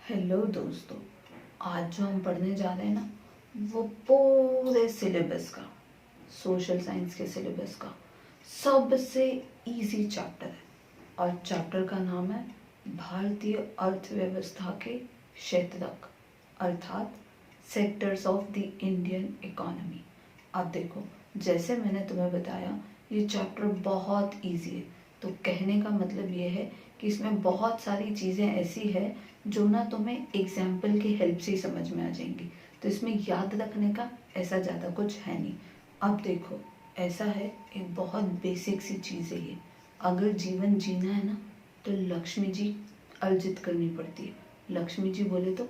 Hello दोस्तों। आज जो हम पढ़ने जा रहे हैं ना, वो पूरे सिलेबस का, सोशल साइंस के सिलेबस का सबसे इजी चैप्टर है। और चैप्टर का नाम है भारतीय अर्थव्यवस्था के क्षेत्रक, अर्थात sectors of the Indian economy. अब देखो, जैसे मैंने तुम्हें बताया, ये चैप्टर बहुत इजी है। तो कहने का मतलब ये है कि इसमें बहुत सारी चीज़ें ऐसी है जो ना तुम्हें एग्जाम्पल की हेल्प से ही समझ में आ जाएंगी। तो इसमें याद रखने का ऐसा ज़्यादा कुछ है नहीं। अब देखो, ऐसा है, एक बहुत बेसिक सी चीज़ है ये। अगर जीवन जीना है ना, तो लक्ष्मी जी अर्जित करनी पड़ती है। लक्ष्मी जी बोले तो,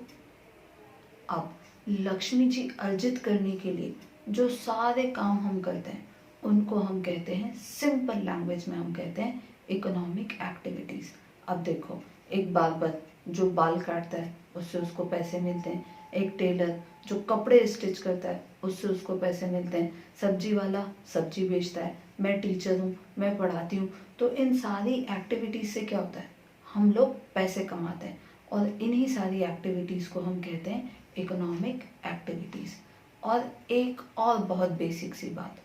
अब लक्ष्मी जी अर्जित करने के लिए जो सारे काम हम करते हैं, उनको हम कहते हैं, सिंपल लैंग्वेज में हम कहते हैं, इकोनॉमिक एक्टिविटीज़। अब देखो, एक बार्बर जो बाल काटता है, उससे उसको पैसे मिलते हैं। एक टेलर जो कपड़े स्टिच करता है, उससे उसको पैसे मिलते हैं। सब्जी वाला सब्जी बेचता है। मैं टीचर हूँ, मैं पढ़ाती हूँ। तो इन सारी एक्टिविटीज़ से क्या होता है, हम लोग पैसे कमाते हैं। और इन्हीं सारी एक्टिविटीज़ को हम कहते हैं इकोनॉमिक एक्टिविटीज़। और एक और बहुत बेसिक सी बात,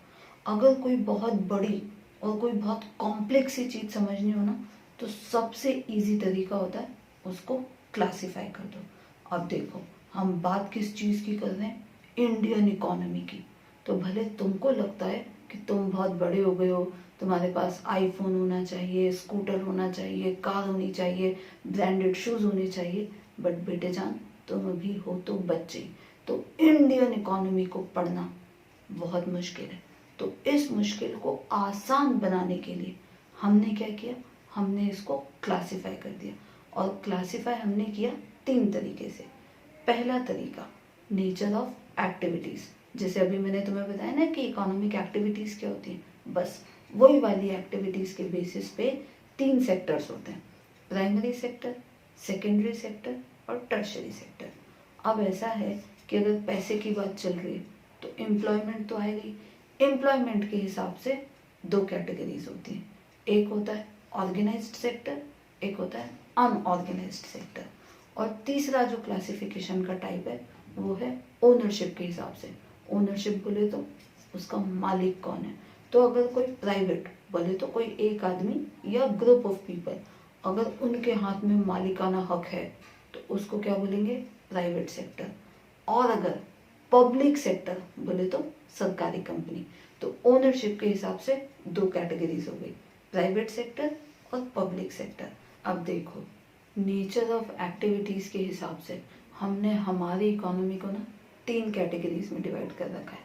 अगर कोई बहुत बड़ी और कोई बहुत कॉम्प्लेक्स सी चीज़ समझनी हो ना, तो सबसे इजी तरीका होता है उसको क्लासिफाई कर दो। अब देखो, हम बात किस चीज़ की कर रहे हैं, इंडियन इकोनॉमी की। तो भले तुमको लगता है कि तुम बहुत बड़े हो गए हो, तुम्हारे पास आईफोन होना चाहिए, स्कूटर होना चाहिए, कार होनी चाहिए, ब्रांडेड शूज़ होने चाहिए, बट बेटे जान, तुम अभी हो तो बच्चे। तो इंडियन इकोनॉमी को पढ़ना बहुत मुश्किल है। तो इस मुश्किल को आसान बनाने के लिए हमने क्या किया, हमने इसको क्लासिफाई कर दिया। और क्लासिफाई हमने किया 3 तरीके से। पहला तरीका, नेचर ऑफ एक्टिविटीज़। जैसे अभी मैंने तुम्हें बताया ना कि इकोनॉमिक एक्टिविटीज़ क्या होती हैं, बस वही वाली एक्टिविटीज़ के बेसिस पे 3 सेक्टर्स होते हैं, प्राइमरी सेक्टर, सेकेंडरी सेक्टर और टर्शरी सेक्टर। अब ऐसा है कि अगर पैसे की बात चल रही है, तो एम्प्लॉयमेंट तो आएगी। एम्प्लॉयमेंट के हिसाब से 2 कैटेगरीज होती हैं, एक होता है ऑर्गेनाइज्ड सेक्टर, एक होता है अनऑर्गेनाइज्ड सेक्टर। और तीसरा जो क्लासिफिकेशन का टाइप है, वो है ओनरशिप के हिसाब से। ओनरशिप बोले तो उसका मालिक कौन है। तो अगर कोई प्राइवेट बोले तो कोई एक आदमी या ग्रुप ऑफ पीपल, अगर उनके हाथ में मालिकाना हक है, तो उसको क्या बोलेंगे, प्राइवेट सेक्टर। और अगर पब्लिक सेक्टर बोले तो सरकारी कंपनी। तो ओनरशिप के हिसाब से 2 कैटेगरीज हो गई, प्राइवेट सेक्टर और पब्लिक सेक्टर। अब देखो, नेचर ऑफ एक्टिविटीज़ के हिसाब से हमने हमारी इकोनॉमी को ना 3 कैटेगरीज में डिवाइड कर रखा है,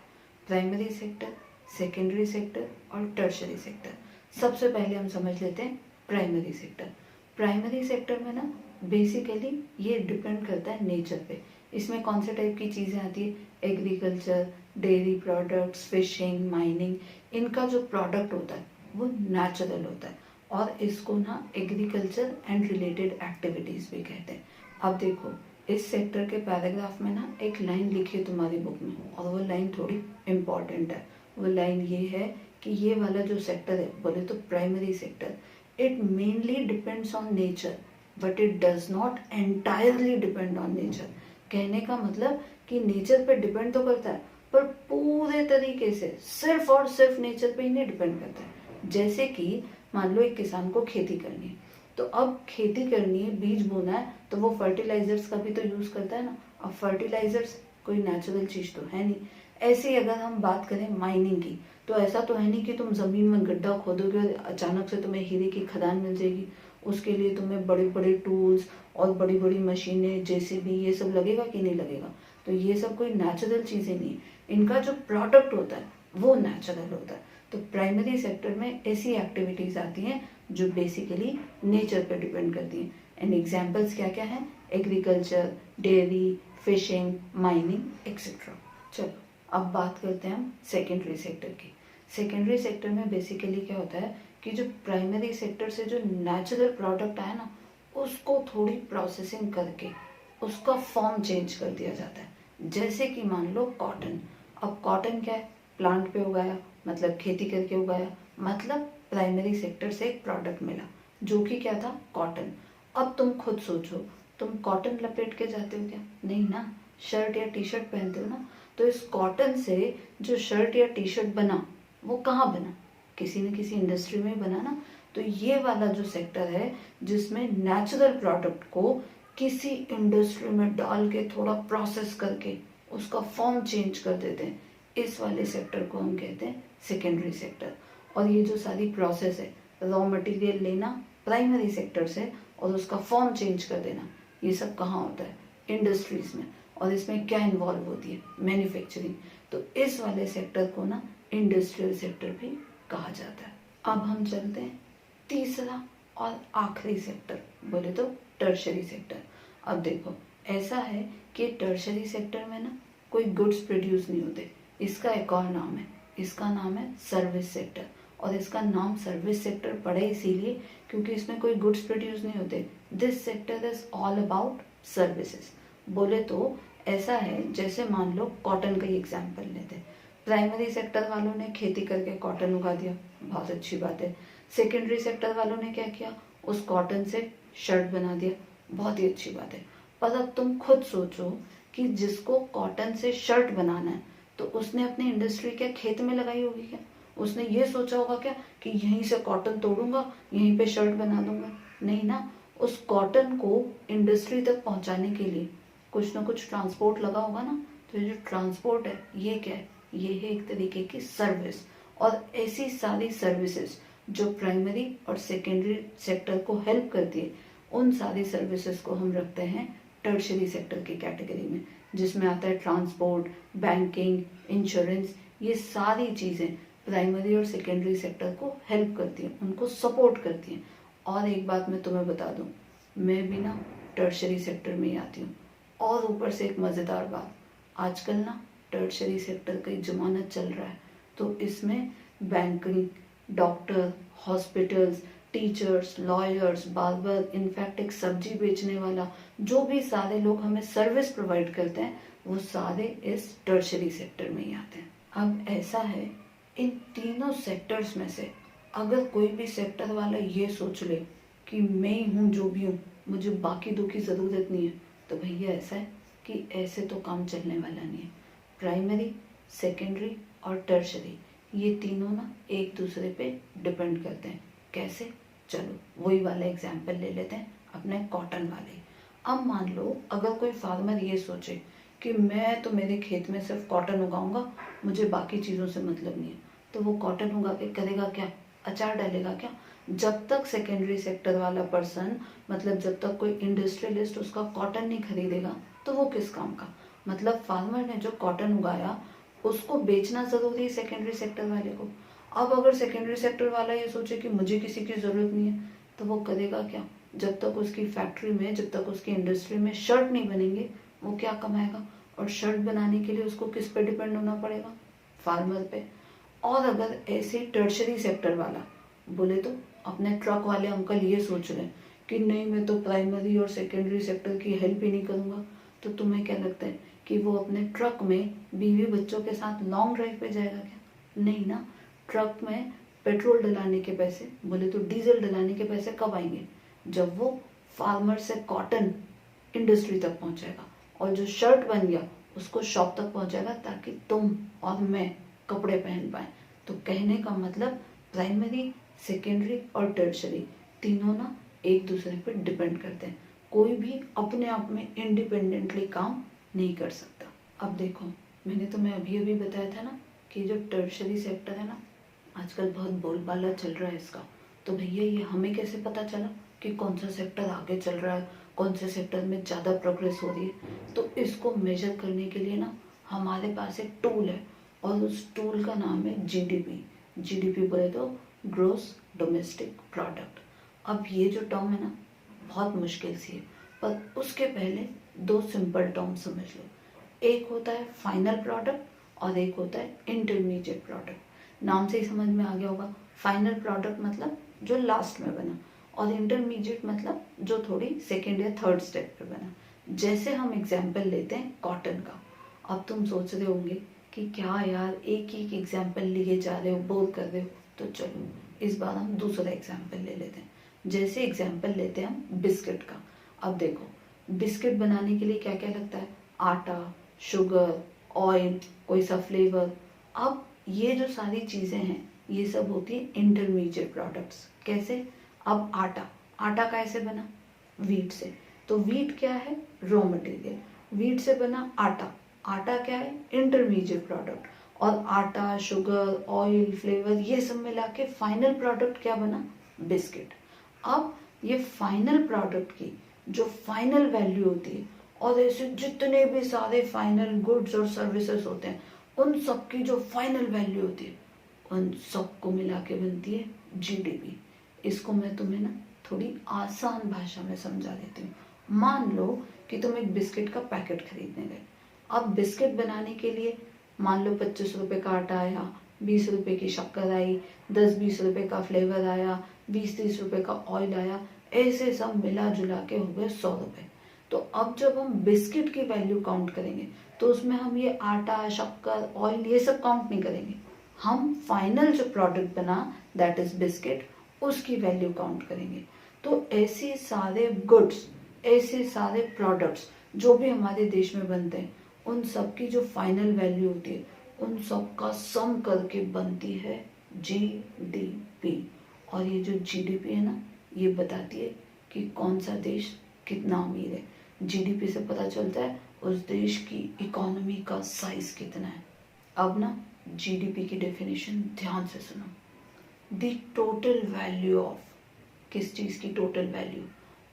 प्राइमरी सेक्टर, सेकेंडरी सेक्टर और टर्शरी सेक्टर। सबसे पहले हम समझ लेते हैं प्राइमरी सेक्टर। प्राइमरी सेक्टर में ना बेसिकली ये डिपेंड करता है नेचर पे। इसमें कौन से टाइप की चीज़ें आती है, agriculture, dairy products, fishing, mining. इनका जो प्रोडक्ट होता है वो नेचुरल होता है, और इसको ना एग्रीकल्चर एंड रिलेटेड एक्टिविटीज़ भी कहते हैं। अब देखो, इस सेक्टर के पैराग्राफ में ना एक लाइन लिखी है तुम्हारी बुक में, और वो लाइन थोड़ी इम्पॉर्टेंट है। वो लाइन ये है कि ये वाला जो सेक्टर है, बोले तो primary sector, it mainly depends on nature but it does not entirely depend on nature. कहने का मतलब कि नेचर पे डिपेंड तो करता है, पर पूरे तरीके से सिर्फ और सिर्फ नेचर पे ही नहीं डिपेंड करता है। जैसे कि मान लो एक किसान को खेती करनी है, तो अब खेती करनी है, बीज बोना है, तो वो फर्टिलाइजर्स का भी तो यूज़ करता है ना। अब फर्टिलाइजर्स कोई नेचुरल चीज़ तो है नहीं। ऐसे ही अगर हम बात करें माइनिंग की, तो ऐसा तो है नहीं कि तुम ज़मीन में गड्ढा खोदोगे और अचानक से तुम्हें हीरे की खदान मिल जाएगी। उसके लिए तुम्हें बड़े बड़े टूल्स और बड़ी बड़ी मशीनें, जेसीबी, ये सब लगेगा कि नहीं लगेगा। तो ये सब कोई नेचुरल चीज़ें नहीं है। इनका जो प्रोडक्ट होता है वो नेचुरल होता है। तो प्राइमरी सेक्टर में ऐसी एक्टिविटीज़ आती हैं जो बेसिकली नेचर पर डिपेंड करती हैं। एंड एग्जाम्पल्स क्या क्या हैं, agriculture, dairy, fishing, mining etcetera. चलो अब बात करते हैं हम सेकेंडरी सेक्टर की। सेकेंडरी सेक्टर में बेसिकली क्या होता है कि जो प्राइमरी सेक्टर से जो नेचुरल प्रोडक्ट आया ना, उसको थोड़ी प्रोसेसिंग करके उसका फॉर्म चेंज कर दिया जाता है। जैसे कि मान लो कॉटन। अब कॉटन क्या है, प्लांट पे उगाया, मतलब खेती करके उगाया, मतलब प्राइमरी सेक्टर से एक प्रोडक्ट मिला जो कि क्या था, कॉटन। अब तुम खुद सोचो, तुम कॉटन लपेट के जाते हो क्या? नहीं ना, शर्ट या टी शर्ट पहनते हो ना। तो इस कॉटन से जो शर्ट या टी शर्ट बना वो कहाँ बना? किसी न किसी इंडस्ट्री में बना ना। तो ये वाला जो सेक्टर है जिसमें नेचुरल प्रोडक्ट को किसी इंडस्ट्री में डाल के थोड़ा प्रोसेस करके उसका फॉर्म चेंज कर देते हैं, इस वाले सेक्टर को हम कहते हैं सेकेंडरी सेक्टर। और ये जो सारी प्रोसेस है, रॉ मटेरियल लेना प्राइमरी सेक्टर से और उसका फॉर्म चेंज कर देना, ये सब कहाँ होता है? इंडस्ट्रीज में। और इसमें क्या इन्वॉल्व होती है? मैन्युफैक्चरिंग। तो इस वाले सेक्टर को ना इंडस्ट्रियल सेक्टर भी कहा जाता है। अब हम चलते हैं तीसरा और आखिरी सेक्टर, बोले तो टर्शरी सेक्टर। अब देखो, ऐसा है कि टर्शरी सेक्टर में ना कोई गुड्स प्रोड्यूस नहीं होते, इसका एक और नाम है, इसका नाम है सर्विस सेक्टर। और इसका नाम सर्विस सेक्टर पड़े इसीलिए क्योंकि इसमें कोई गुड्स प्रोड्यूस नहीं होते। This sector is all about services. बोले तो ऐसा है, जैसे मान लो कॉटन का ही एग्जाम्पल लेते हैं। प्राइमरी सेक्टर वालों ने खेती करके कॉटन उगा दिया, बहुत अच्छी बात है। सेकेंडरी सेक्टर वालों ने क्या किया? उस कॉटन से शर्ट बना दिया, बहुत ही अच्छी बात है। पर अब तुम खुद सोचो कि जिसको कॉटन से शर्ट बनाना है तो उसने अपनी इंडस्ट्री क्या खेत में लगाई होगी क्या? उसने ये सोचा होगा क्या कि यहीं से कॉटन तोड़ूंगा, यहीं पे शर्ट बना दूंगा? नहीं ना। उस कॉटन को इंडस्ट्री तक पहुंचाने के लिए कुछ ना कुछ ट्रांसपोर्ट लगा होगा ना। तो ये जो ट्रांसपोर्ट है ये क्या है? ये है एक तरीके की सर्विस। और ऐसी सारी सर्विसेज जो प्राइमरी और सेकेंडरी सेक्टर को हेल्प करती है, उन सारी सर्विसेज को हम रखते हैं टर्शरी सेक्टर की कैटेगरी में, जिसमें आता है ट्रांसपोर्ट, बैंकिंग, इंश्योरेंस। ये सारी चीज़ें प्राइमरी और सेकेंडरी सेक्टर को हेल्प करती हैं, उनको सपोर्ट करती हैं। और एक बात मैं तुम्हें बता दूं, मैं भी ना टर्शरी सेक्टर में ही आती हूँ। और ऊपर से एक मज़ेदार बात, आजकल ना टर्शरी सेक्टर का ही ज़माना चल रहा है, तो इसमें banking, doctor, hospitals, teachers, lawyers, barber, in fact एक सब्जी बेचने वाला, जो भी सारे लोग हमें सर्विस प्रोवाइड करते हैं वो सारे इस टर्शरी सेक्टर में ही आते हैं। अब ऐसा है, इन तीनों सेक्टर्स में से अगर कोई भी सेक्टर वाला ये सोच ले कि मैं ही हूँ जो भी हूँ, मुझे बाकी दो की ज़रूरत नहीं है, तो भैया ऐसा है कि ऐसे तो काम चलने वाला नहीं है। प्राइमरी, सेकेंडरी और टर्शरी, ये तीनों ना एक दूसरे पे डिपेंड करते हैं। कैसे? चलो वही वाला एग्जाम्पल ले लेते हैं, अपने कॉटन वाले। अब मान लो अगर कोई फार्मर ये सोचे कि मैं तो मेरे खेत में सिर्फ कॉटन उगाऊंगा, मुझे बाकी चीज़ों से मतलब नहीं है, तो वो कॉटन उगा के करेगा क्या? अचार डालेगा क्या? जब तक सेकेंडरी सेक्टर वाला पर्सन, मतलब जब तक कोई इंडस्ट्रियलिस्ट उसका कॉटन नहीं खरीदेगा तो वो किस काम का? मतलब फार्मर ने जो कॉटन उगाया उसको बेचना जरूरी है सेकेंडरी सेक्टर वाले को। अब अगर सेकेंडरी सेक्टर वाला ये सोचे कि मुझे किसी की जरूरत नहीं है, तो वो करेगा क्या? जब तक उसकी फैक्ट्री में, जब तक उसकी इंडस्ट्री में शर्ट नहीं बनेंगे, वो क्या कमाएगा? और शर्ट बनाने के लिए उसको किस पे डिपेंड होना पड़ेगा? फार्मर पे। और अगर ऐसे टर्शरी सेक्टर वाला बोले तो अपने ट्रक वाले अंकल ये सोच रहे हैं कि नहीं मैं तो प्राइमरी और सेकेंडरी सेक्टर की हेल्प ही नहीं करूँगा, तो तुम्हें क्या लगता है कि वो अपने ट्रक में बीवी बच्चों के साथ लॉन्ग ड्राइव पे जाएगा क्या? नहीं ना। ट्रक में पेट्रोल डलाने के पैसे, बोले तो डीजल डलाने के पैसे कब आएंगे? जब वो फार्मर से कॉटन इंडस्ट्री तक पहुंचेगा और जो शर्ट बन गया उसको शॉप तक पहुंचेगा, ताकि तुम और मैं कपड़े पहन पाए। तो कहने का मतलब प्राइमरी, सेकेंडरी और टर्शरी तीनों ना एक दूसरे पर डिपेंड करते हैं। कोई भी अपने आप में इंडिपेंडेंटली काम नहीं कर सकता। अब देखो, मैंने तुम्हें अभी अभी बताया था ना कि जो टर्शरी सेक्टर है ना, आजकल बहुत बोलबाला चल रहा है इसका। तो भैया ये हमें कैसे पता चला कि कौन सा सेक्टर आगे चल रहा है, कौन से सेक्टर में ज़्यादा प्रोग्रेस हो रही है? तो इसको मेजर करने के लिए ना हमारे पास एक टूल है, और उस टूल का नाम है जीडीपी। जीडीपी बोले तो ग्रोस डोमेस्टिक प्रोडक्ट। अब ये जो टर्म है ना बहुत मुश्किल सी है, पर उसके पहले दो सिंपल टर्म समझ लो। एक होता है फाइनल प्रोडक्ट और एक होता है इंटरमीडिएट प्रोडक्ट। नाम से ही समझ में आ गया होगा, फाइनल प्रोडक्ट मतलब जो लास्ट में बना, और इंटरमीडिएट मतलब जो थोड़ी सेकेंड या थर्ड स्टेप पे बना। जैसे हम एग्जाम्पल लेते हैं कॉटन का। अब तुम सोच रहे होंगे कि क्या यार एक ही एग्जाम्पल लिए जा रहे हो, बोर कर रहे हो, तो चलो इस बार हम दूसरा एग्जाम्पल ले लेते हैं। जैसे एग्जाम्पल लेते हैं हम बिस्किट का। अब देखो, बिस्किट बनाने के लिए क्या क्या लगता है, आटा, शुगर, ऑयल, कोई सा फ्लेवर। अब ये जो सारी चीज़ें हैं ये सब होती है इंटरमीडिएट प्रोडक्ट्स। कैसे, अब आटा, आटा कैसे बना, वीट से, तो वीट क्या है, रॉ मटेरियल, वीट से बना आटा, आटा क्या है, इंटरमीडिएट प्रोडक्ट, और आटा, शुगर, ऑयल, फ्लेवर ये सब मिला के फाइनल प्रोडक्ट क्या बना, बिस्किट। अब ये फाइनल प्रोडक्ट की जो फाइनल वैल्यू होती है, और ऐसे जितने भी सारे फाइनल गुड्स और सर्विसेज होते हैं उन सब की जो फाइनल वैल्यू होती है उन सबको मिला के बनती है जीडीपी। इसको मैं तुम्हें ना थोड़ी आसान भाषा में समझा देती हूँ। मान लो कि तुम एक बिस्किट का पैकेट खरीदने गए। अब बिस्किट बनाने के लिए मान लो 25 रुपए का आटा आया, 20 रुपए की शक्कर आई, 10-20 रुपए का फ्लेवर आया, 20-30 रुपए का ऑयल आया, ऐसे सब मिला जुला के हो गए 100 रुपए। तो अब जब हम बिस्किट की वैल्यू काउंट करेंगे तो उसमें हम ये आटा, शक्कर, ऑयल ये सब काउंट नहीं करेंगे। हम फाइनल जो प्रोडक्ट बना दैट इज बिस्किट उसकी वैल्यू काउंट करेंगे। तो ऐसे सारे गुड्स, ऐसे सारे प्रोडक्ट्स जो भी हमारे देश में बनते हैं उन सब की जो फाइनल वैल्यू होती है उन सब का सम करके बनती है जीडीपी। और ये जो जीडीपी है ना ये बताती है कि कौन सा देश कितना अमीर है। जीडीपी से पता चलता है उस देश की इकोनॉमी का साइज कितना है। अब ना जीडीपी की डेफिनेशन ध्यान से सुनो। द टोटल वैल्यू ऑफ, किस चीज की total value,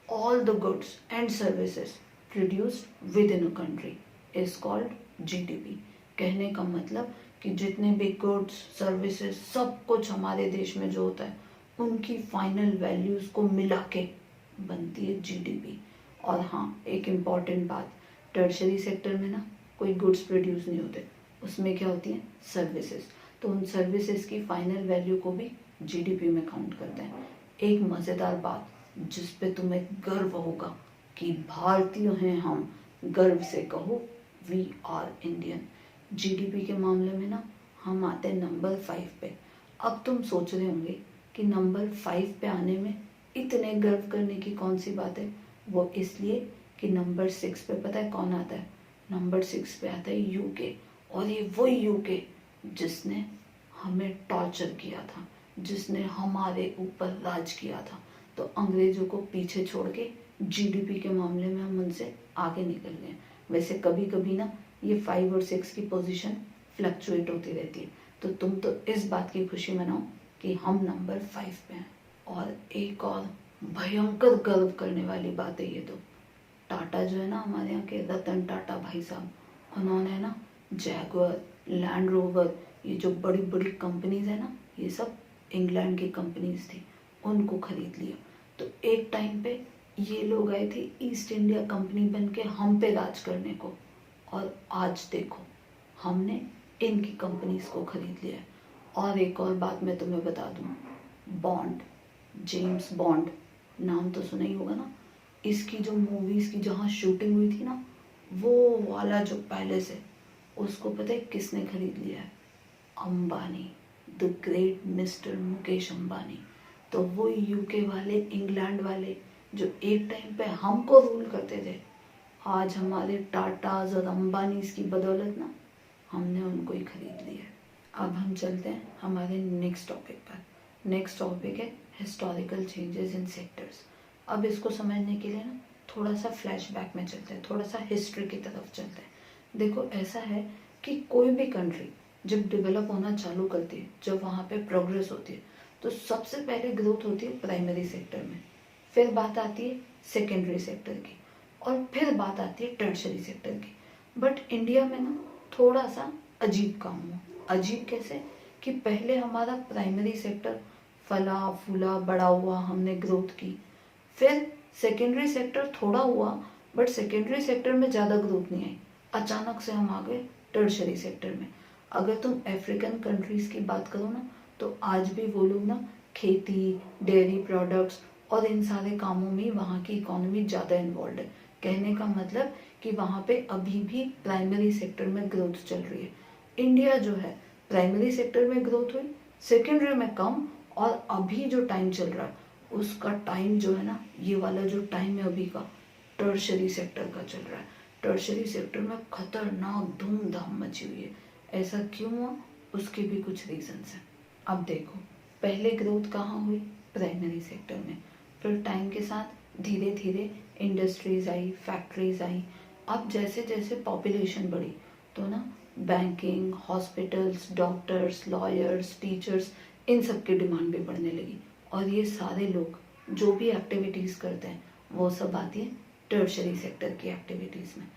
all the goods and services produced with in a country is called GDP. कहने का मतलब कि जितने भी गुड्स, सर्विसेज, सब कुछ हमारे देश में जो होता है उनकी फाइनल वैल्यूज को मिला के बनती है जीडीपी। और हाँ, एक इम्पॉर्टेंट बात, टर्शरी सेक्टर में ना कोई गुड्स प्रोड्यूस नहीं होते, उसमें क्या होती है, सर्विसेज। तो उन सर्विसेज की फाइनल वैल्यू को भी जीडीपी में काउंट करते हैं। एक मज़ेदार बात जिस पे तुम्हें गर्व होगा कि भारतीय हैं हम, गर्व से कहो वी आर इंडियन। जीडीपी के मामले में ना हम आते हैं नंबर 5 पे। अब तुम सोच रहे होंगे कि नंबर 5 पे आने में इतने गर्व करने की कौन सी बात है। वो इसलिए कि नंबर 6 पे पता है कौन आता है, नंबर 6 पे आता है यूके। और ये वही यूके जिसने हमें टॉर्चर किया था, जिसने हमारे ऊपर राज किया था। तो अंग्रेजों को पीछे छोड़ के जीडीपी के मामले में हम उनसे आगे निकल गए। वैसे कभी कभी ना ये 5 और 6 की पोजीशन फ्लक्चुएट होती रहती है। तो तुम तो इस बात की खुशी मनाओ कि हम नंबर 5 पे हैं। और एक और भयंकर गर्व करने वाली बात है ये तो, टाटा जो है ना हमारे यहाँ के रतन टाटा भाई साहब, उन्होंने ना जैगुआर, लैंड रोवर, ये जो बड़ी बड़ी कंपनीज है ना ये सब इंग्लैंड की कंपनीज थी, उनको खरीद लिया। तो एक टाइम पे ये लोग आए थे ईस्ट इंडिया कंपनी बन के हम पे राज करने को, और आज देखो हमने इनकी कंपनीज को खरीद लिया है। और एक और बात मैं तुम्हें बता दूं, बॉन्ड, जेम्स बॉन्ड नाम तो सुना ही होगा ना। इसकी जो मूवीज की जहाँ शूटिंग हुई थी ना, वो वाला जो पैलेस है उसको पता है किसने खरीद लिया है, Ambani, the great mister Mukesh Ambani. तो वो यूके वाले, इंग्लैंड वाले जो एक टाइम पे हमको रूल करते थे, आज हमारे टाटाज और अंबानीज की बदौलत ना हमने उनको ही खरीद लिया है। अब हम चलते हैं हमारे नेक्स्ट टॉपिक पर। नेक्स्ट टॉपिक है हिस्टोरिकल चेंजेस इन सेक्टर्स। अब इसको समझने के लिए ना थोड़ा सा फ्लैशबैक में चलते हैं, थोड़ा सा हिस्ट्री की तरफ चलते हैं। देखो ऐसा है कि कोई भी कंट्री जब डेवलप होना चालू करती है, जब वहाँ पे प्रोग्रेस होती है, तो सबसे पहले ग्रोथ होती है प्राइमरी सेक्टर में, फिर बात आती है सेकेंडरी सेक्टर की, और फिर बात आती है टर्शरी सेक्टर की। बट इंडिया में ना थोड़ा सा अजीब काम हुआ। अजीब कैसे कि पहले हमारा प्राइमरी सेक्टर फला फूला बड़ा हुआ, हमने ग्रोथ की, फिर सेकेंडरी सेक्टर थोड़ा हुआ बट सेकेंडरी सेक्टर में ज़्यादा ग्रोथ नहीं आई, अचानक से हम आ गए टर्शरी सेक्टर में। अगर तुम अफ्रीकन कंट्रीज़ की बात करो ना तो आज भी वो लोग ना खेती, डेयरी प्रोडक्ट्स और इन सारे कामों में वहाँ की इकोनॉमी ज़्यादा इन्वॉल्व है। कहने का मतलब कि वहाँ पे अभी भी प्राइमरी सेक्टर में ग्रोथ चल रही है। इंडिया जो है प्राइमरी सेक्टर में ग्रोथ हुई, सेकेंडरी में कम, और अभी जो टाइम चल रहा है उसका टाइम जो है ना, ये वाला जो टाइम है अभी का, टर्शरी सेक्टर का चल रहा है। टर्शरी सेक्टर में खतरनाक धूमधाम मची हुई है। ऐसा क्यों हुआ, उसके भी कुछ रीजंस हैं। अब देखो, पहले ग्रोथ कहाँ हुई, प्राइमरी सेक्टर में। फिर टाइम के साथ धीरे धीरे इंडस्ट्रीज आई, फैक्ट्रीज आई। अब जैसे जैसे पॉपुलेशन बढ़ी तो ना banking, hospitals, doctors, lawyers, teachers, इन सब की डिमांड भी बढ़ने लगी। और ये सारे लोग जो भी एक्टिविटीज़ करते हैं वो सब आती है टर्शरी सेक्टर की एक्टिविटीज़ में।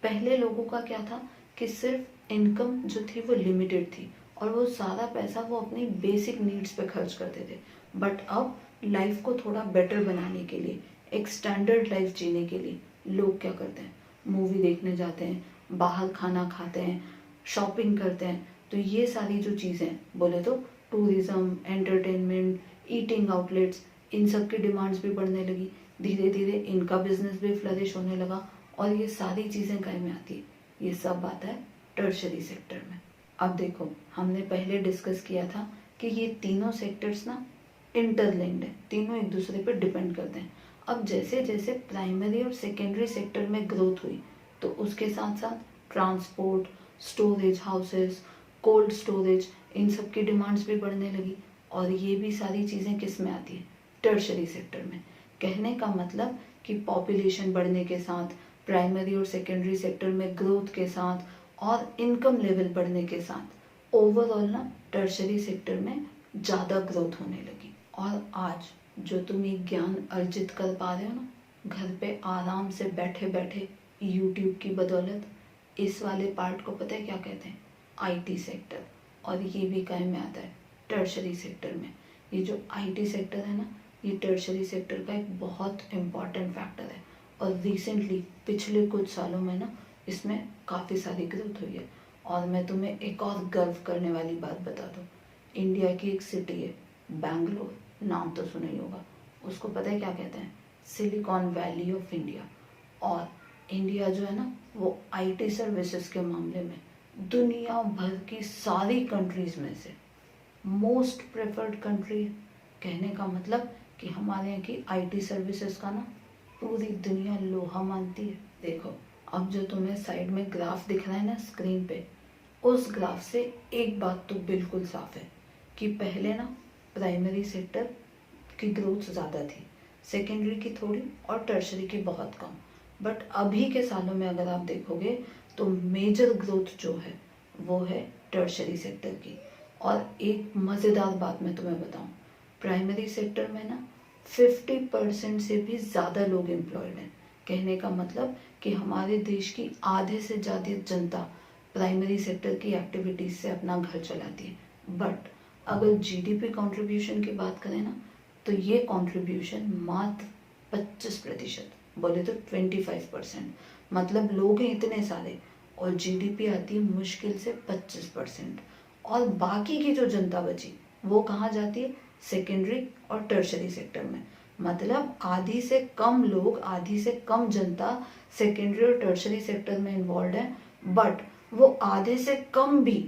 पहले लोगों का क्या था कि सिर्फ इनकम जो थी वो लिमिटेड थी और वो सारा पैसा वो अपनी बेसिक नीड्स पे खर्च करते थे। बट अब लाइफ को थोड़ा बेटर बनाने के लिए, एक स्टैंडर्ड लाइफ जीने के लिए लोग क्या करते हैं, मूवी देखने जाते हैं, बाहर खाना खाते हैं, शॉपिंग करते हैं। तो ये सारी जो चीज़ें बोले तो टूरिज्म, एंटरटेनमेंट, ईटिंग आउटलेट्स, इन सब की डिमांड्स भी बढ़ने लगी। धीरे धीरे इनका बिजनेस भी फ्लरिश होने लगा और ये सारी चीज़ें काय में आती है, ये सब आता है टर्शरी सेक्टर में। अब देखो, हमने पहले डिस्कस किया था कि ये तीनों सेक्टर्स ना इंटरलिंक्ड है, तीनों एक दूसरे पर डिपेंड करते हैं। अब जैसे जैसे प्राइमरी और सेकेंडरी सेक्टर में ग्रोथ हुई तो उसके साथ साथ transport, storage houses, cold storage, इन सब की डिमांड्स भी बढ़ने लगी। और ये भी सारी चीज़ें किस में आती है, टर्शरी सेक्टर में। कहने का मतलब कि पॉपुलेशन बढ़ने के साथ, प्राइमरी और सेकेंडरी सेक्टर में ग्रोथ के साथ और इनकम लेवल बढ़ने के साथ ओवरऑल ना टर्शरी सेक्टर में ज़्यादा ग्रोथ होने लगी। और आज जो तुम ये ज्ञान अर्जित कर पा रहे हो ना घर पे आराम से बैठे बैठे यूट्यूब की बदौलत, इस वाले पार्ट को पता है क्या कहते हैं, आईटी सेक्टर। और ये भी काय में आता है, टर्शरी सेक्टर में। ये जो आईटी सेक्टर है ना, ये टर्शरी सेक्टर का एक बहुत इम्पॉर्टेंट फैक्टर है। और रिसेंटली पिछले कुछ सालों में ना इसमें काफ़ी सारी ग्रोथ हुई है। और मैं तुम्हें एक और गर्व करने वाली बात बता दूँ, इंडिया की एक सिटी है बैंगलोर, नाम तो सुना ही होगा। उसको पता है क्या कहते हैं, सिलिकॉन वैली ऑफ इंडिया। और इंडिया जो है ना वो आईटी सर्विसेज के मामले में दुनिया भर की सारी कंट्रीज में से मोस्ट प्रेफर्ड कंट्री है। कहने का मतलब कि हमारे यहाँ की आईटी सर्विसेज का ना पूरी दुनिया लोहा मानती है। देखो, अब जो तुम्हें साइड में ग्राफ दिख रहा है ना स्क्रीन पे, उस ग्राफ से एक बात तो बिल्कुल साफ है कि पहले ना प्राइमरी सेक्टर की ग्रोथ ज़्यादा थी, सेकेंडरी की थोड़ी और टर्शरी की बहुत कम। बट अभी के सालों में अगर आप देखोगे तो मेजर ग्रोथ जो है वो है टर्शरी सेक्टर की। और एक मज़ेदार बात मैं तुम्हें बताऊं, प्राइमरी सेक्टर में ना 50% से भी ज़्यादा लोग एम्प्लॉयड हैं। कहने का मतलब कि हमारे देश की आधे से ज़्यादा जनता प्राइमरी सेक्टर की एक्टिविटीज़ से अपना घर चलाती है। बट अगर जीडीपी कंट्रीब्यूशन की बात करें ना तो ये कंट्रीब्यूशन मात्र 25%, बोले तो 25%। मतलब लोग हैं इतने सारे और जीडीपी आती है मुश्किल से 25%। और बाकी की जो जनता बची वो कहाँ जाती है, सेकेंडरी और टर्शरी सेक्टर में। मतलब आधी से कम लोग, आधी से कम जनता सेकेंडरी और टर्शरी सेक्टर में इन्वॉल्व है। बट वो आधे से कम भी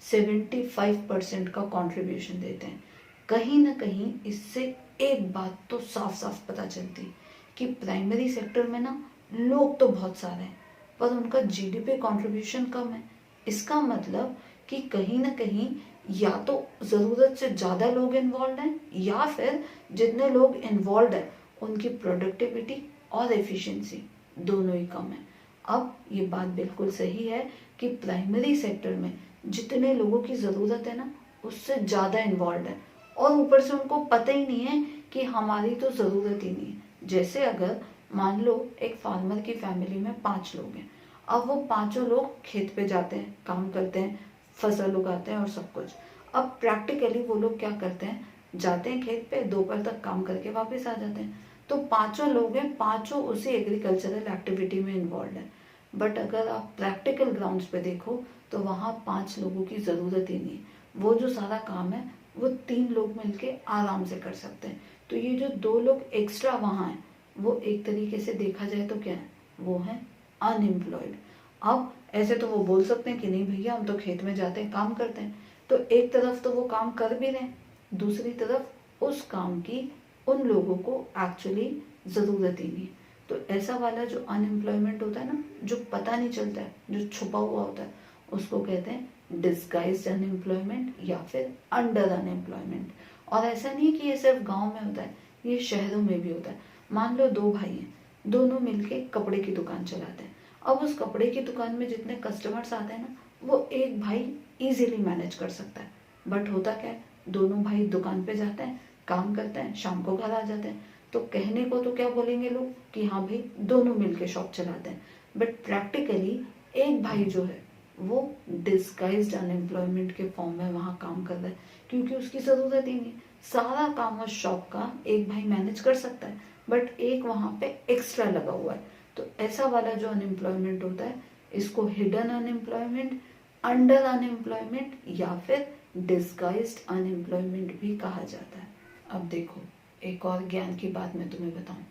75% का कंट्रीब्यूशन देते हैं। कहीं ना कहीं इससे एक बात तो साफ साफ पता चलती कि प्राइमरी सेक्टर में ना लोग तो बहुत सारे हैं पर उनका जीडीपी कंट्रीब्यूशन कम है। इसका मतलब कि कहीं ना कहीं या तो ज़रूरत से ज़्यादा लोग इन्वॉल्व हैं या फिर जितने लोग इन्वॉल्व हैं उनकी प्रोडक्टिविटी और एफिशिएंसी दोनों ही कम है। अब ये बात बिल्कुल सही है कि प्राइमरी सेक्टर में जितने लोगों की ज़रूरत है ना उससे ज़्यादा इन्वॉल्व है और ऊपर से उनको पता ही नहीं है कि हमारी तो ज़रूरत ही नहीं है। जैसे अगर मान लो एक फार्मर की फैमिली में 5 लोग हैं, अब वो पांचों लोग खेत पे जाते हैं, काम करते हैं, फसल उगाते हैं और सब कुछ। अब प्रैक्टिकली वो लोग क्या करते हैं, जाते हैं खेत पे, दोपहर तक काम करके वापस आ जाते हैं। तो पांचों लोग हैं, पांचों उसी एग्रीकल्चरल एक्टिविटी में इन्वॉल्व है। बट अगर आप प्रैक्टिकल ग्राउंड्स पे देखो तो वहाँ 5 लोगों की ज़रूरत ही नहीं है। वो जो सारा काम है वो 3 लोग मिलके आराम से कर सकते हैं। तो ये जो 2 लोग एक्स्ट्रा वहाँ हैं वो एक तरीके से देखा जाए तो क्या है, वो है अनएम्प्लॉयड। अब ऐसे तो वो बोल सकते हैं कि नहीं भैया हम तो खेत में जाते हैं, काम करते हैं। तो एक तरफ तो वो काम कर भी रहे हैं, दूसरी तरफ उस काम की उन लोगों को एक्चुअली ज़रूरत ही नहीं है। तो ऐसा वाला जो अनएम्प्लॉयमेंट होता है ना, जो पता नहीं चलता है, जो छुपा हुआ होता है, उसको कहते हैं डिस्गाइज्ड अनएम्प्लॉयमेंट या फिर अंडर अनएम्प्लॉयमेंट। और ऐसा नहीं है कि ये सिर्फ गांव में होता है, ये शहरों में भी होता है। मान लो दो भाई हैं, दोनों मिलके कपड़े की दुकान चलाते हैं। अब उस कपड़े की दुकान में जितने कस्टमर्स आते हैं ना, वो एक भाई इजीली मैनेज कर सकता है। बट होता क्या है, दोनों भाई दुकान पे जाते हैं, काम करते हैं, शाम को घर आ जाते हैं। तो कहने को तो क्या बोलेंगे लोग कि हाँ भाई दोनों मिलके शॉप चलाते हैं, बट प्रैक्टिकली एक भाई जो है वो डिस्गाइज्ड अनएम्प्लॉयमेंट के फॉर्म में वहाँ काम कर रहा है, क्योंकि उसकी ज़रूरत ही नहीं। सारा काम उस शॉप का एक भाई मैनेज कर सकता है, बट एक वहाँ पे एक्स्ट्रा लगा हुआ है। तो ऐसा वाला जो अनएम्प्लॉयमेंट होता है, इसको हिडन अनएम्प्लॉयमेंट, अंडर अनएम्प्लॉयमेंट या फिर डिस्गाइज्ड अनएम्प्लॉयमेंट भी कहा जाता है। अब देखो, एक और ज्ञान की बात मैं तुम्हें बताऊं,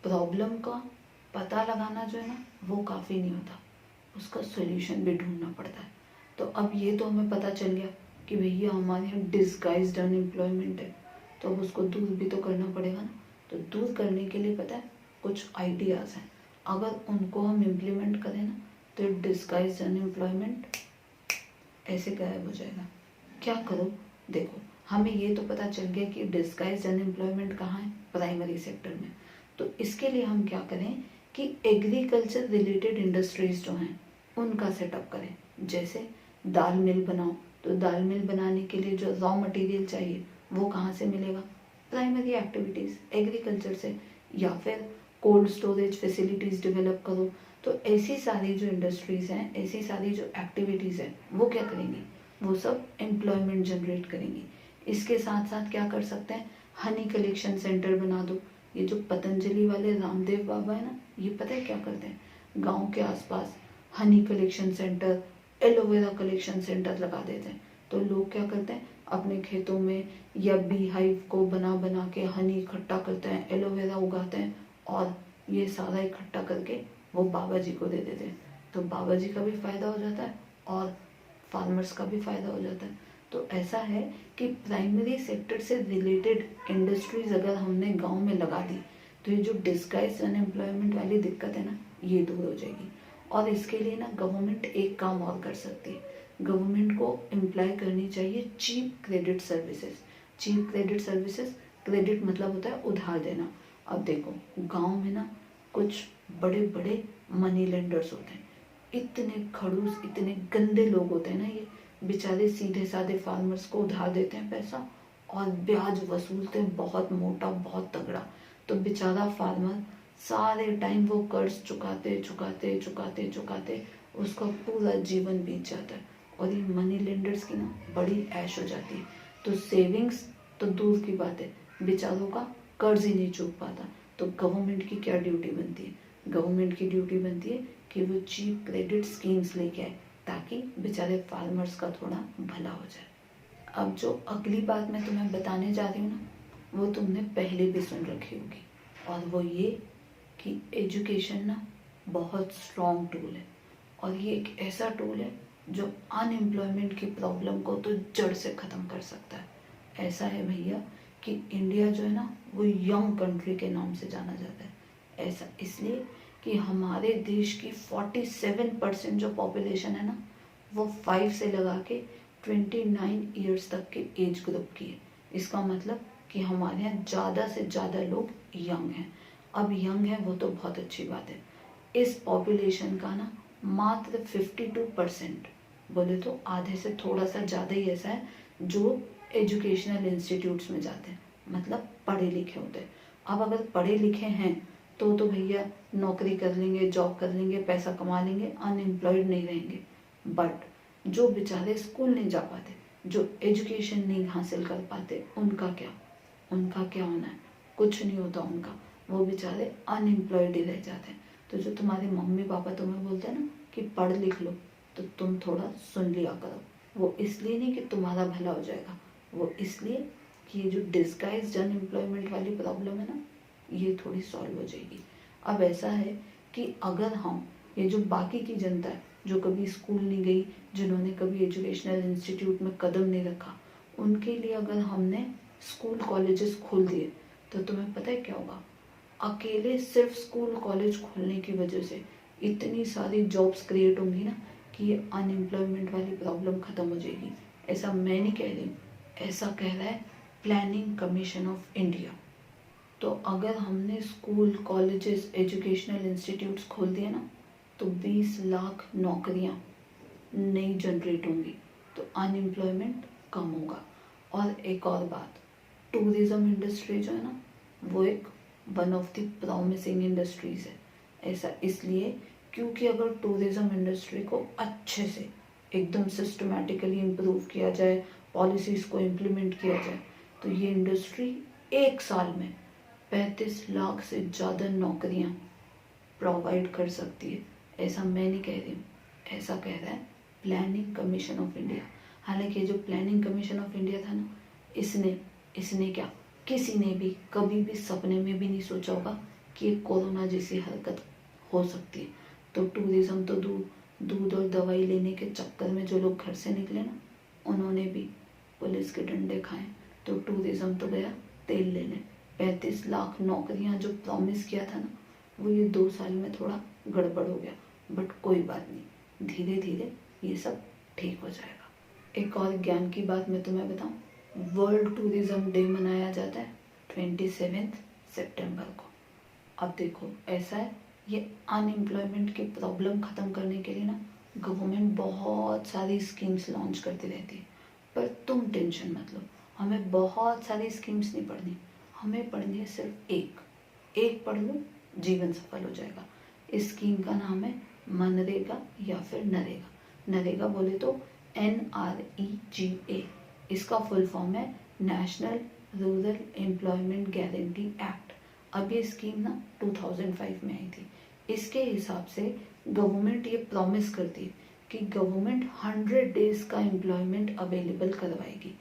प्रॉब्लम का पता लगाना जो है ना, वो काफ़ी नहीं होता, उसका सोल्यूशन भी ढूंढना पड़ता है। तो अब ये तो हमें पता चल गया कि भैया हमारे यहाँ डिस्गाइज्ड अनएम्प्लॉयमेंट है, तो अब उसको दूर भी तो करना पड़ेगा ना। तो दूर करने के लिए पता है कुछ आइडियाज़ हैं, अगर उनको हम इम्प्लीमेंट करें ना, तो डिस्गाइज्ड अनएम्प्लॉयमेंट ऐसे गायब हो जाएगा। क्या करो, देखो हमें ये तो पता चल गया कि डिस्गाइज्ड अनएम्प्लॉयमेंट कहाँ है, प्राइमरी सेक्टर में। तो इसके लिए हम क्या करें कि एग्रीकल्चर रिलेटेड इंडस्ट्रीज जो हैं उनका सेटअप करें। जैसे दाल मिल बनाओ, तो दाल मिल बनाने के लिए जो रॉ मटेरियल चाहिए वो कहाँ से मिलेगा, प्राइमरी एक्टिविटीज़ एग्रीकल्चर से। या फिर कोल्ड स्टोरेज फैसिलिटीज़ डेवलप करो। तो ऐसी सारी जो इंडस्ट्रीज़ हैं, ऐसी सारी जो एक्टिविटीज़ हैं, वो क्या करेंगी, वो सब एम्प्लॉयमेंट जनरेट करेंगी। इसके साथ साथ क्या कर सकते हैं, हनी कलेक्शन सेंटर बना दो। ये जो पतंजलि वाले रामदेव बाबा है ना, ये पता है क्या करते हैं, गांव के आसपास Honey collection centre, aloe vera collection centre लगा देते हैं। तो लोग क्या करते हैं, अपने खेतों में या बी हाइव को बना बना के हनी इकट्ठा करते हैं, एलोवेरा उगाते हैं, और ये सारा इकट्ठा करके वो बाबा जी को दे देते हैं। तो बाबा जी का भी फायदा हो जाता है और फार्मर्स का भी फायदा हो जाता है। तो ऐसा है कि प्राइमरी सेक्टर से रिलेटेड इंडस्ट्रीज अगर हमने गांव में लगा दी, तो ये जो डिस्गाइज अनएम्प्लॉयमेंट वाली दिक्कत है ना, ये दूर हो जाएगी। और इसके लिए ना गवर्नमेंट एक काम और कर सकती है, गवर्नमेंट को इम्प्लाई करनी चाहिए cheap credit services. Cheap credit services, credit मतलब होता है उधार देना। अब देखो गांव में ना कुछ बड़े बड़े मनी लेंडर्स होते हैं, इतने खड़ूस, इतने गंदे लोग होते हैं ना, ये बेचारे सीधे साधे फार्मर्स को उधार देते हैं पैसा और ब्याज वसूलते हैं बहुत मोटा, बहुत तगड़ा। तो बेचारा फार्मर सारे टाइम वो कर्ज चुकाते चुकाते चुकाते चुकाते उसका पूरा जीवन बीत जाता है, और ये मनी लेंडर्स की ना बड़ी ऐश हो जाती है। तो सेविंग्स तो दूर की बात है, बेचारों का कर्ज ही नहीं चुक पाता। तो गवर्नमेंट की क्या ड्यूटी बनती है, गवर्नमेंट की ड्यूटी बनती है कि वो चीप क्रेडिट स्कीम्स लेके आए, ताकि बेचारे फार्मर्स का थोड़ा भला हो जाए। अब जो अगली बात मैं तुम्हें बताने जा रही हूँ ना, वो तुमने पहले भी सुन रखी होगी, और वो ये कि एजुकेशन ना बहुत स्ट्रॉन्ग टूल है, और ये एक ऐसा टूल है जो अनएम्प्लॉयमेंट की प्रॉब्लम को तो जड़ से ख़त्म कर सकता है। ऐसा है भैया कि इंडिया जो है ना, वो यंग कंट्री के नाम से जाना जाता है। ऐसा इसलिए कि हमारे देश की 47% जो पॉपुलेशन है ना, वो 5 से लगा के 29 ईयर्स तक के एज ग्रुप की है। इसका मतलब कि हमारे यहाँ ज़्यादा से ज़्यादा लोग यंग हैं। अब यंग है वो तो बहुत अच्छी बात है। इस पॉपुलेशन का ना मात्र 52%, बोले तो आधे से थोड़ा सा ज़्यादा ही ऐसा है जो एजुकेशनल इंस्टीट्यूट्स में जाते हैं, मतलब पढ़े लिखे होते हैं। अब अगर पढ़े लिखे हैं तो भैया नौकरी कर लेंगे, जॉब कर लेंगे, पैसा कमा लेंगे, अनएम्प्लॉयड नहीं रहेंगे। बट जो बेचारे स्कूल नहीं जा पाते, जो एजुकेशन नहीं हासिल कर पाते, उनका क्या होना है, कुछ नहीं होता उनका, वो बेचारे अनएम्प्लॉयड ही रह जाते हैं। तो जो तुम्हारे मम्मी पापा तुम्हें बोलते हैं ना कि पढ़ लिख लो, तो तुम थोड़ा सुन लिया करो। वो इसलिए नहीं कि तुम्हारा भला हो जाएगा, वो इसलिए कि ये जो डिस्गाइज्ड अनएम्प्लॉयमेंट वाली प्रॉब्लम है ना, ये थोड़ी सॉल्व हो जाएगी। अब ऐसा है कि अगर हम ये जो बाकी की जनता है जो कभी स्कूल नहीं गई, जिन्होंने कभी एजुकेशनल इंस्टीट्यूट में कदम नहीं रखा, उनके लिए अगर हमने स्कूल कॉलेजेस खोल दिए, तो तुम्हें पता है क्या होगा, अकेले सिर्फ स्कूल कॉलेज खोलने की वजह से इतनी सारी जॉब्स क्रिएट होंगी ना कि ये अनएम्प्लॉयमेंट वाली प्रॉब्लम खत्म हो जाएगी। ऐसा मैं नहीं कह रही हूँ, ऐसा कह रहा है प्लानिंग कमीशन ऑफ इंडिया। तो अगर हमने स्कूल कॉलेजेस एजुकेशनल इंस्टीट्यूट्स खोल दिए ना तो 20 लाख नौकरियां नई जनरेट होंगी, तो अनएम्प्लॉयमेंट कम होगा। और एक और बात, टूरिज्म इंडस्ट्री जो है ना वो एक one of the promising industries है। ऐसा इसलिए क्योंकि अगर टूरिज्म इंडस्ट्री को अच्छे से एकदम सिस्टमेटिकली इम्प्रूव किया जाए, पॉलिसीज़ को इम्प्लीमेंट किया जाए, तो ये इंडस्ट्री एक साल में 35 लाख से ज़्यादा नौकरियां प्रोवाइड कर सकती है। ऐसा मैं नहीं कह रही हूँ, ऐसा कह रहा है प्लानिंग कमीशन ऑफ इंडिया। हालांकि ये जो प्लानिंग कमीशन ऑफ इंडिया था ना, इसने क्या किसी ने भी कभी भी सपने में भी नहीं सोचा होगा कि ये कोरोना जैसी हरकत हो सकती है। तो टूरिज्म तो दूध और दवाई लेने के चक्कर में जो लोग घर से निकले ना, उन्होंने भी पुलिस के डंडे खाए। तो टूरिज्म तो गया तेल लेने। 35 लाख नौकरियां जो प्रॉमिस किया था ना, वो ये 2 साल में थोड़ा गड़बड़ हो गया। बट कोई बात नहीं, धीरे धीरे ये सब ठीक हो जाएगा। एक और ज्ञान की बात मैं तुम्हें बताऊं, वर्ल्ड टूरिज्म डे मनाया जाता है 27 सितंबर को। अब देखो ऐसा है, ये अनएम्प्लॉयमेंट की प्रॉब्लम ख़त्म करने के लिए ना गवर्नमेंट बहुत सारी स्कीम्स लॉन्च करती रहती है। पर तुम टेंशन मत लो, हमें बहुत सारी स्कीम्स नहीं पढ़नी, हमें पढ़नी है सिर्फ एक पढ़ लो, जीवन सफल हो जाएगा। इस स्कीम का नाम है मनरेगा या फिर नरेगा। नरेगा बोले तो NREGA, इसका फुल फॉर्म है national rural employment guarantee act. अब ये स्कीम ना 2005 में आई थी। इसके हिसाब से गवर्नमेंट ये प्रॉमिस करती है कि गवर्नमेंट 100 डेज का एम्प्लॉयमेंट अवेलेबल करवाएगी।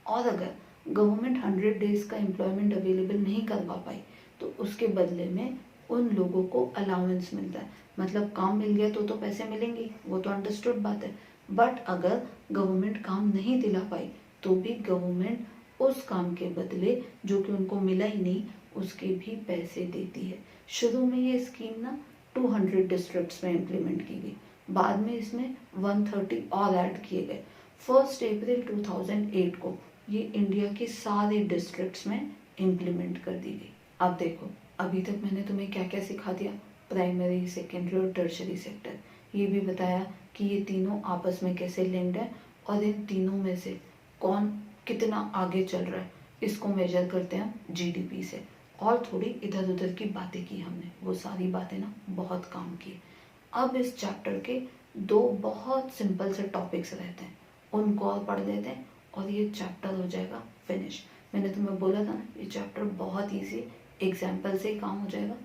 और अगर गवर्नमेंट 100 डेज का एम्प्लॉयमेंट अवेलेबल नहीं करवा पाई तो उसके बदले में उन लोगों को अलाउंस मिलता है। मतलब काम मिल गया तो पैसे मिलेंगे, वो तो अंडरस्टूड बात है। बट अगर गवर्नमेंट काम नहीं दिला पाई तो भी गवर्नमेंट उस काम के बदले जो कि उनको मिला ही नहीं उसके भी पैसे देती है। शुरू में ये स्कीम ना 200 डिस्ट्रिक्ट्स में इम्प्लीमेंट की गई, बाद में इसमें 130 और ऐड किए गए। 1 अप्रैल 2008 को ये इंडिया के सारे डिस्ट्रिक्ट्स में इम्प्लीमेंट कर दी गई। अब देखो, अभी तक मैंने तुम्हें क्या क्या सिखा दिया, प्राइमरी, सेकेंडरी और टर्शरी सेक्टर। ये भी बताया कि ये तीनों आपस में कैसे लिंक्ड है और इन तीनों में से कौन कितना आगे चल रहा है, इसको मेजर करते हैं हम GDP से। और थोड़ी इधर उधर की बातें की हमने, वो सारी बातें ना बहुत काम की। अब इस चैप्टर के 2 बहुत सिंपल से टॉपिक्स रहते हैं, उनको और पढ़ लेते हैं और ये चैप्टर हो जाएगा फिनिश। मैंने तुम्हें बोला था ना ये चैप्टर बहुत ईजी, एग्जाम्पल से ही काम हो जाएगा।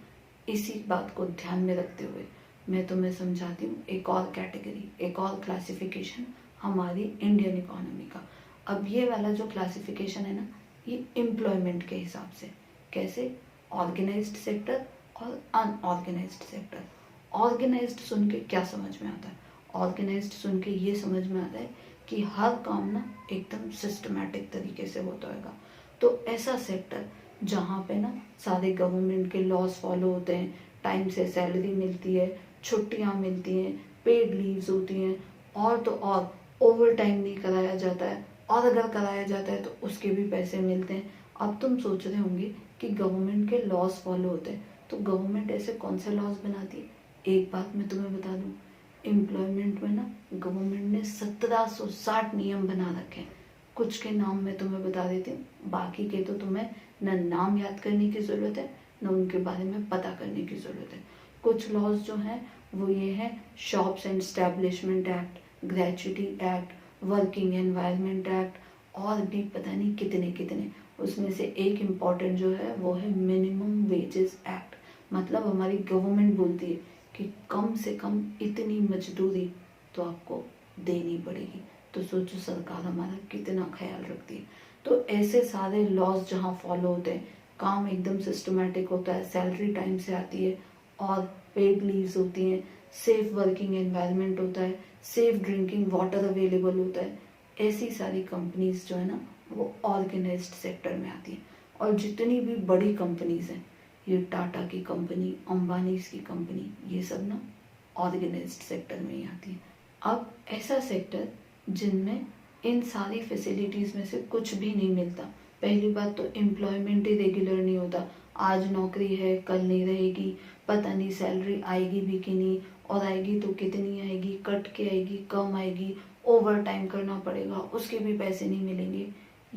इसी बात को ध्यान में रखते हुए मैं तुम्हें समझाती हूँ एक और कैटेगरी, एक और क्लासिफिकेशन हमारी इंडियन इकोनॉमी का। अब ये वाला जो क्लासिफिकेशन है ना, ये एम्प्लॉयमेंट के हिसाब से, कैसे ऑर्गेनाइज्ड सेक्टर और अनऑर्गेनाइज्ड सेक्टर। ऑर्गेनाइज्ड सुन के क्या समझ में आता है? ऑर्गेनाइज्ड सुन के ये समझ में आता है कि हर काम ना एकदम सिस्टमैटिक तरीके से होता होगा। तो ऐसा सेक्टर जहाँ पे ना सारे गवर्नमेंट के लॉज फॉलो होते हैं, टाइम से सैलरी मिलती है, छुट्टियाँ मिलती हैं, पेड लीव्स होती हैं, और तो और ओवर टाइम नहीं कराया जाता है, और अगर कराया जाता है तो उसके भी पैसे मिलते हैं। अब तुम सोच रहे होंगे कि गवर्नमेंट के लॉज फॉलो होते हैं, तो गवर्नमेंट ऐसे कौन से लॉज बनाती है? एक बात मैं तुम्हें बता दूं, एम्प्लॉयमेंट में ना गवर्नमेंट ने 1760 नियम बना रखे हैं। कुछ के नाम मैं तुम्हें बता देती हूँ, बाकी के तो तुम्हें न नाम याद करने की ज़रूरत है न उनके बारे में पता करने की ज़रूरत है। कुछ लॉज जो हैं वो ये हैं, shops and establishment act, gratuity act, working environment act, और भी पता नहीं कितने कितने। उसमें से एक इम्पॉर्टेंट जो है वो है मिनिमम वेजेस एक्ट। मतलब हमारी गवर्नमेंट बोलती है कि कम से कम इतनी मजदूरी तो आपको देनी पड़ेगी। तो सोचो सरकार हमारा कितना ख्याल रखती है। तो ऐसे सारे लॉज जहाँ फॉलो होते हैं, काम एकदम सिस्टमेटिक होता है, सैलरी टाइम से आती है, और पेड लीव्स होती हैं, सेफ वर्किंग एनवायरनमेंट होता है, सेफ ड्रिंकिंग वाटर अवेलेबल होता है, ऐसी सारी कंपनीज जो है ना वो ऑर्गेनाइज्ड सेक्टर में आती हैं। और जितनी भी बड़ी कंपनीज हैं ये टाटा की कंपनी, अंबानीज की कंपनी, ये सब ना ऑर्गेनाइज्ड सेक्टर में ही आती है। अब ऐसा सेक्टर जिनमें इन सारी फैसिलिटीज़ में से कुछ भी नहीं मिलता। पहली बात तो एम्प्लॉयमेंट ही रेगुलर नहीं होता। आज नौकरी है, कल नहीं रहेगी, पता नहीं सैलरी आएगी भी कि नहीं, और आएगी तो कितनी आएगी, कट के आएगी, कम आएगी, ओवर टाइम करना पड़ेगा, उसके भी पैसे नहीं मिलेंगे।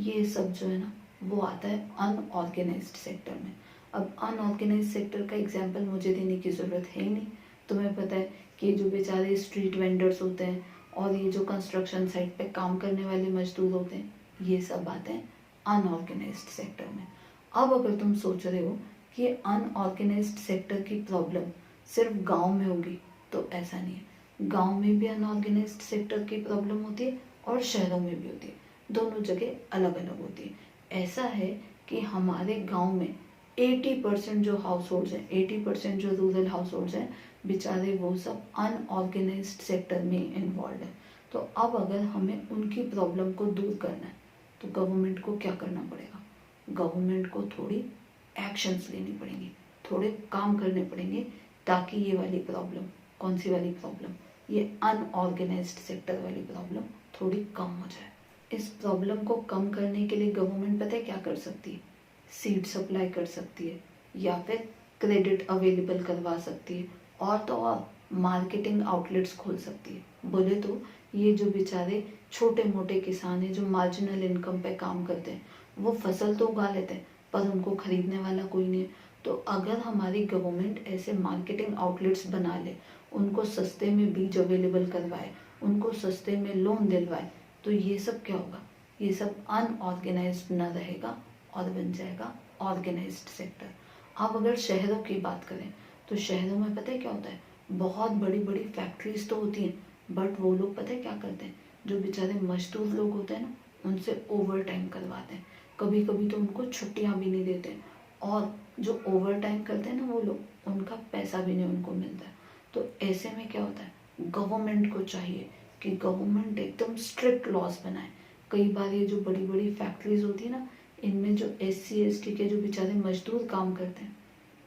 ये सब जो है ना वो आता है अनऑर्गेनाइज्ड सेक्टर में। अब अनऑर्गेनाइज्ड सेक्टर का एग्जाम्पल मुझे देने की ज़रूरत है ही नहीं। तुम्हें पता है कि ये जो बेचारे स्ट्रीट वेंडर्स होते हैं और ये जो कंस्ट्रक्शन साइट पे काम करने वाले मजदूर होते हैं, ये सब आते हैं अनऑर्गेनाइज्ड सेक्टर में। अब अगर तुम सोच रहे हो कि अनऑर्गेनाइज्ड सेक्टर की प्रॉब्लम सिर्फ गांव में होगी, तो ऐसा नहीं है। गांव में भी अनऑर्गेनाइज्ड सेक्टर की प्रॉब्लम होती है और शहरों में भी होती है, दोनों जगह अलग अलग होती है। ऐसा है कि हमारे गांव में 80% जो हाउस होल्ड्स हैं, 80% जो रूरल हाउस होल्ड्स हैं, बेचारे वो सब अनऑर्गेनाइज्ड सेक्टर में इन्वॉल्व है। तो अब अगर हमें उनकी प्रॉब्लम को दूर करना है तो गवर्नमेंट को क्या करना पड़ेगा? गवर्नमेंट को थोड़ी एक्शंस लेनी पड़ेंगी, थोड़े काम करने पड़ेंगे, ताकि ये वाली प्रॉब्लम, कौन सी वाली प्रॉब्लम, ये अनऑर्गेनाइज्ड सेक्टर वाली प्रॉब्लम थोड़ी कम हो जाए। इस प्रॉब्लम को कम करने के लिए गवर्नमेंट पता है क्या कर सकती है? सीड सप्लाई कर सकती है, या फिर क्रेडिट अवेलेबल करवा सकती है, और तो और मार्केटिंग आउटलेट्स खोल सकती है। बोले तो ये जो बेचारे छोटे मोटे किसान हैं जो मार्जिनल इनकम पे काम करते हैं, वो फसल तो उगा लेते हैं पर उनको खरीदने वाला कोई नहीं है। तो अगर हमारी गवर्नमेंट ऐसे मार्केटिंग आउटलेट्स बना ले, उनको सस्ते में बीज अवेलेबल करवाए, उनको सस्ते में लोन दिलवाए, तो ये सब क्या होगा? ये सब अनऑर्गेनाइज्ड न रहेगा और बन जाएगा ऑर्गेनाइज्ड सेक्टर। अब अगर शहरों की बात करें तो शहरों में पता है क्या होता है? बहुत बड़ी बड़ी फैक्ट्रीज तो होती हैं, बट वो लोग पता है क्या करते हैं? जो बेचारे मजदूर लोग होते हैं ना, उनसे ओवर टाइम करवाते हैं। कभी कभी तो उनको छुट्टियां भी नहीं देते हैं, और जो ओवर टाइम करते हैं ना वो लोग, उनका पैसा भी नहीं उनको मिलता है। तो ऐसे में क्या होता है? गवर्नमेंट को चाहिए कि गवर्नमेंट एकदम स्ट्रिक्ट लॉज बनाए। कई बार ये जो बड़ी बड़ी फैक्ट्रीज होती है ना, इनमें जो SC ST के जो बेचारे मजदूर काम करते हैं,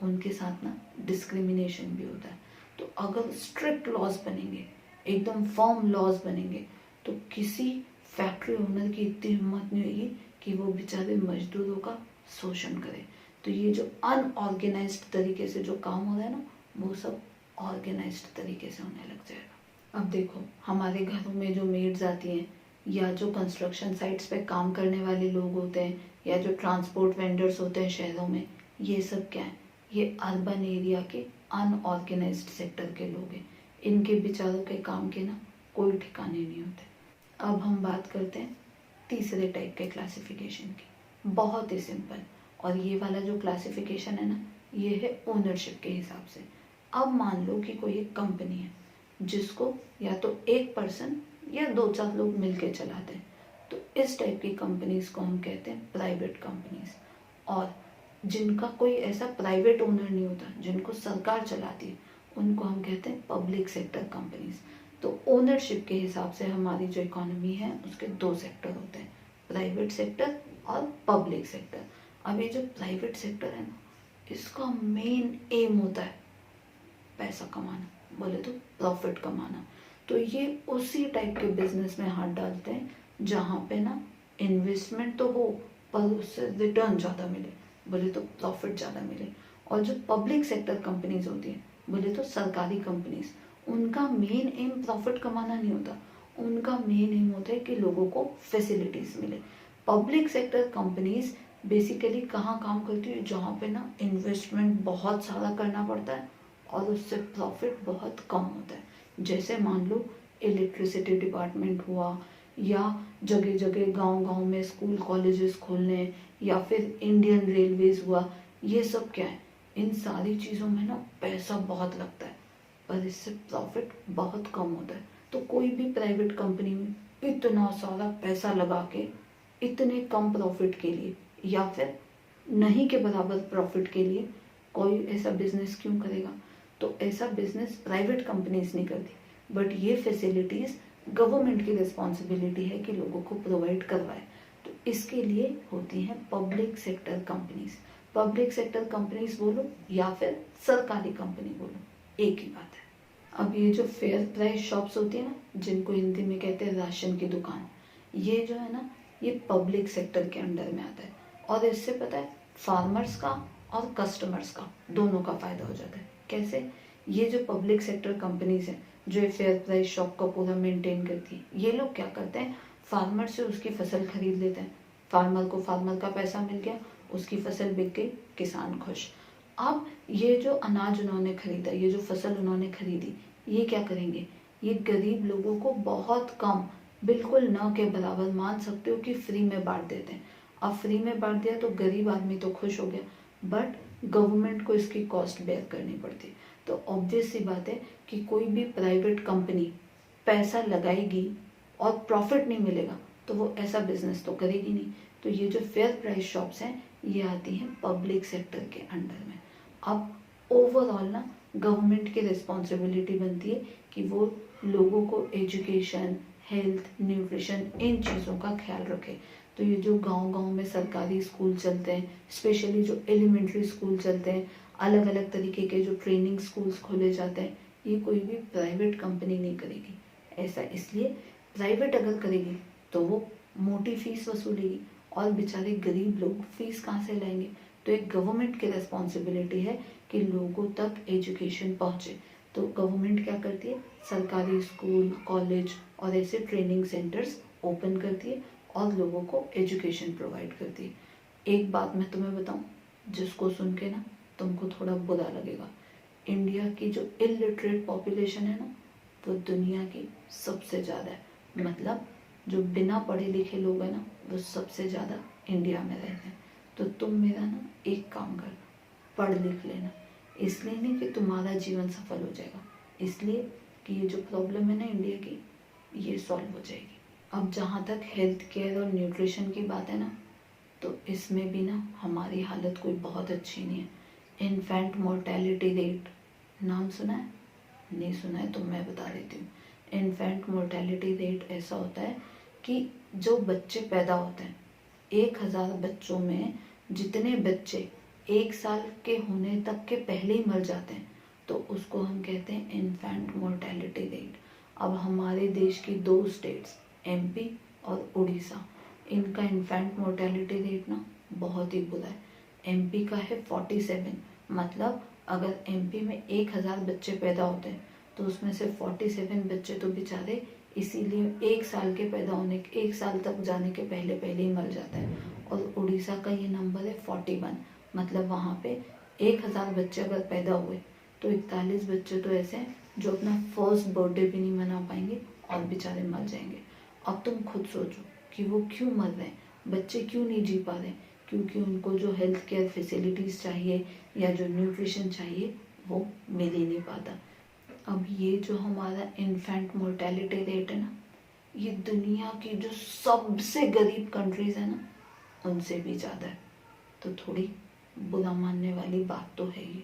उनके साथ ना डिस्क्रिमिनेशन भी होता है। तो अगर स्ट्रिक्ट लॉज बनेंगे, एकदम फर्म लॉज बनेंगे, तो किसी फैक्ट्री ओनर की इतनी हिम्मत नहीं होगी कि वो बेचारे मजदूरों का शोषण करे। तो ये जो अनऑर्गेनाइज्ड तरीके से जो काम हो रहा है ना, वो सब ऑर्गेनाइज्ड तरीके से होने लग जाएगा। अब देखो, हमारे घरों में जो मेड्स आती हैं, या जो कंस्ट्रक्शन साइट्स पे काम करने वाले लोग होते हैं, या जो ट्रांसपोर्ट वेंडर्स होते हैं शहरों में, ये सब क्या है? ये अर्बन एरिया के अनऑर्गेनाइज्ड सेक्टर के लोग हैं। इनके बेचारों के काम के ना कोई ठिकाने नहीं होते। अब हम बात करते हैं तीसरे टाइप के क्लासिफिकेशन की। बहुत ही सिंपल, और ये वाला जो क्लासिफिकेशन है ना, ये है ओनरशिप के हिसाब से। अब मान लो कि कोई एक कंपनी है जिसको या तो एक पर्सन या 2-4 लोग मिलके चलाते हैं, तो इस टाइप की कंपनीज को हम कहते हैं प्राइवेट कंपनीज। और जिनका कोई ऐसा प्राइवेट ओनर नहीं होता, जिनको सरकार चलाती है, उनको हम कहते हैं पब्लिक सेक्टर कंपनीज। तो ओनरशिप के हिसाब से हमारी जो इकोनॉमी है उसके 2 सेक्टर होते हैं, प्राइवेट सेक्टर और पब्लिक सेक्टर। अब ये जो प्राइवेट सेक्टर है ना, इसका मेन एम होता है पैसा कमाना, बोले तो प्रॉफिट कमाना। तो ये उसी टाइप के बिजनेस में हाथ डालते हैं जहाँ पे ना इन्वेस्टमेंट तो हो पर उससे रिटर्न ज़्यादा मिले, बोले तो प्रॉफिट ज़्यादा मिले। और जो पब्लिक सेक्टर कंपनीज होती हैं, बोले तो सरकारी कंपनीज, उनका मेन एम प्रॉफिट कमाना नहीं होता, उनका मेन एम होता है कि लोगों को फैसिलिटीज मिले। पब्लिक सेक्टर कंपनीज बेसिकली कहाँ काम करती है? जहाँ पे ना इन्वेस्टमेंट बहुत सारा करना पड़ता है और उससे प्रॉफिट बहुत कम होता है। जैसे मान लो इलेक्ट्रिसिटी डिपार्टमेंट हुआ, या जगह जगह गांव-गांव में स्कूल कॉलेजेस खोलने, या फिर इंडियन रेलवेज हुआ। ये सब क्या है? इन सारी चीज़ों में ना पैसा बहुत लगता है, पर इससे प्रॉफिट बहुत कम होता है। तो कोई भी प्राइवेट कंपनी में इतना सारा पैसा लगा के इतने कम प्रॉफिट के लिए, या फिर नहीं के बराबर प्रॉफिट के लिए, कोई ऐसा बिजनेस क्यों करेगा? तो ऐसा बिजनेस प्राइवेट कंपनीज नहीं करती, बट ये फैसिलिटीज गवर्नमेंट की रिस्पॉन्सिबिलिटी है कि लोगों को प्रोवाइड करवाए। तो इसके लिए होती हैं public sector companies. Public sector companies बोलो या फिर सरकारी कंपनी बोलो, एक ही बात है। अब ये जो फेयर प्राइस शॉप्स होती है ना, जिनको हिंदी में कहते हैं राशन की दुकान, ये जो है ना, ये पब्लिक सेक्टर के अंडर में आता है। और इससे पता है फार्मर्स का और कस्टमर्स का दोनों का फायदा हो जाता है। कैसे? ये जो पब्लिक सेक्टर कंपनीज हैं जो ये फेयर प्राइस शॉप का पूरा मेंटेन करती है, ये लोग क्या करते हैं, फार्मर से उसकी फसल खरीद लेते हैं, फार्मर को फार्मर का पैसा मिल गया, उसकी फसल बिक गई, किसान खुश। अब ये जो अनाज उन्होंने खरीदा, ये जो फसल उन्होंने खरीदी, ये क्या करेंगे, ये गरीब लोगों को बहुत कम, बिल्कुल न के बराबर मान सकते हो कि फ्री में बांट देते हैं। अब फ्री में बांट दिया तो गरीब आदमी तो खुश हो गया, बट गवर्नमेंट को इसकी कॉस्ट बेयर करनी पड़ती है। तो ऑब्वियस सी बात है कि कोई भी प्राइवेट कंपनी पैसा लगाएगी और प्रॉफिट नहीं मिलेगा तो वो ऐसा बिजनेस तो करेगी नहीं। तो ये जो फेयर प्राइस शॉप्स हैं ये आती हैं पब्लिक सेक्टर के अंडर में। अब ओवरऑल ना गवर्नमेंट की रिस्पॉन्सिबिलिटी बनती है कि वो लोगों को एजुकेशन, हेल्थ, न्यूट्रिशन, इन चीज़ों का ख्याल रखे। तो ये जो गांव-गांव में सरकारी स्कूल चलते हैं, स्पेशली जो एलिमेंट्री स्कूल चलते हैं, अलग अलग तरीके के जो ट्रेनिंग स्कूल्स खोले जाते हैं, ये कोई भी प्राइवेट कंपनी नहीं करेगी। ऐसा इसलिए, प्राइवेट अगर करेगी तो वो मोटी फीस वसूलेगी और बेचारे गरीब लोग फीस कहाँ से लाएंगे। तो एक गवर्नमेंट की रिस्पॉन्सिबिलिटी है कि लोगों तक एजुकेशन पहुँचे। तो गवर्नमेंट क्या करती है, सरकारी स्कूल, कॉलेज और ऐसे ट्रेनिंग सेंटर्स ओपन करती है और लोगों को एजुकेशन प्रोवाइड करती है। एक बात मैं तुम्हें बताऊं, जिसको सुन के ना तुमको थोड़ा बुरा लगेगा, इंडिया की जो इलिटरेट पॉपुलेशन है ना, वो दुनिया की सबसे ज़्यादा है। मतलब जो बिना पढ़े लिखे लोग हैं ना, वो सबसे ज़्यादा इंडिया में रहते हैं। तो तुम मेरा ना एक काम कर, पढ़ लिख लेना। इसलिए नहीं कि तुम्हारा जीवन सफल हो जाएगा, इसलिए कि ये जो प्रॉब्लम है ना इंडिया की, ये सॉल्व हो जाएगी। अब जहाँ तक हेल्थ केयर और न्यूट्रिशन की बात है ना, तो इसमें भी ना हमारी हालत कोई बहुत अच्छी नहीं है। इन्फेंट मोर्टेलिटी रेट, नाम सुना है? नहीं सुना है तो मैं बता देती हूँ। इन्फेंट मोर्टेलिटी रेट ऐसा होता है कि जो बच्चे पैदा होते हैं, 1000 बच्चों में जितने बच्चे 1 साल के होने तक के पहले ही मर जाते हैं, तो उसको हम कहते हैं इन्फेंट मोर्टेलिटी रेट। अब हमारे देश की 2 स्टेट्स एमपी और उड़ीसा, इनका इन्फेंट मोर्टेलिटी रेट ना बहुत ही बुरा है। एमपी का है 47, मतलब अगर एमपी में 1000 बच्चे पैदा होते हैं तो उसमें से 47 बच्चे तो बेचारे इसीलिए 1 साल के पैदा होने, 1 साल तक जाने के पहले पहले ही मर जाता है। और उड़ीसा का ये नंबर है 41, मतलब वहाँ पे 1000 बच्चे अगर पैदा हुए तो 41 बच्चे तो ऐसे हैं जो अपना फर्स्ट बर्थडे भी नहीं मना पाएंगे और बेचारे मर जाएंगे। अब तुम खुद सोचो कि वो क्यों मर रहे हैं, बच्चे क्यों नहीं जी पा रहे हैं, क्योंकि उनको जो हेल्थ केयर फैसिलिटीज़ चाहिए या जो न्यूट्रिशन चाहिए वो मिल ही नहीं पाता। अब ये जो हमारा इन्फेंट मोर्टेलिटी रेट है ना, ये दुनिया की जो सबसे गरीब कंट्रीज है ना, उनसे भी ज़्यादा है। तो थोड़ी बुरा मानने वाली बात तो है ये।